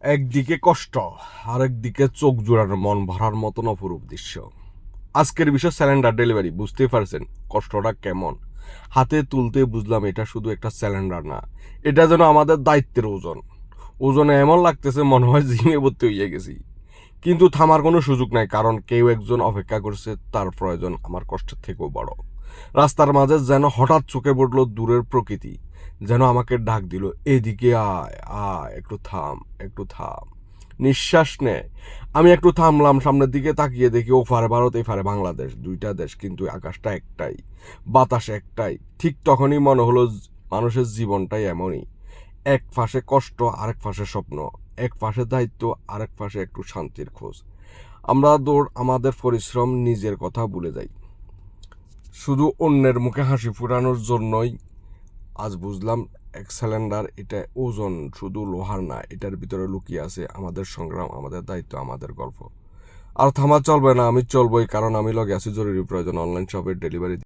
একদিকে কষ্ট, আরেকদিকে চোখ জোড়ানো মন ভরার মতন অপরূপ দৃশ্য। আজকের বিষয় সিলিন্ডার ডেলিভারি। বুঝতেই পারছেন কষ্টটা কেমন। হাতে তুলতে বুঝলাম এটা শুধু একটা সিলিন্ডার না, এটা যেন আমাদের দায়িত্বের ওজন। ওজনে এমন লাগতেছে মনে হয় জিমে ভর্তি হয়ে গেছি। কিন্তু থামার কোনো সুযোগ নাই, কারণ কেউ একজন অপেক্ষা করছে, তার প্রয়োজন আমার কষ্টের থেকেও বড়। রাস্তার মাঝে যেন হঠাৎ চোখে পড়লো দূরের প্রকৃতি, যেন আমাকে ডাক দিল, এদিকে আয় আয়, একটু থাম, একটু থাম, নিঃশ্বাস নে। আমি একটু থামলাম, সামনের দিকে তাকিয়ে দেখি ওপারে ভারত এপারে বাংলাদেশ, দুইটা দেশ কিন্তু আকাশটা একটাই, বাতাস একটাই। ঠিক তখনই মনে হলো মানুষের জীবনটাই এমনই, এক পাশে কষ্ট, আরেক পাশে স্বপ্ন, এক পাশে দায়িত্ব, আরেক পাশে একটু শান্তির খোঁজ। আমরা দৌড় আমাদের পরিশ্রম, নিজের কথা ভুলে যাই শুধু অন্যের মুখে হাসি ফোটানোর জন্যই। আজ বুঝলাম এক সিলিন্ডার এটা ওজন শুধু লোহার না, এটার ভিতরে লুকিয়ে আছে আমাদের সংগ্রাম, আমাদের দায়িত্ব, আমাদের গল্প। আর থামা চলবে না, আমি চলবই, কারণ আমি লগে আছি জরুরি প্রয়োজন অনলাইন শপের ডেলিভারি।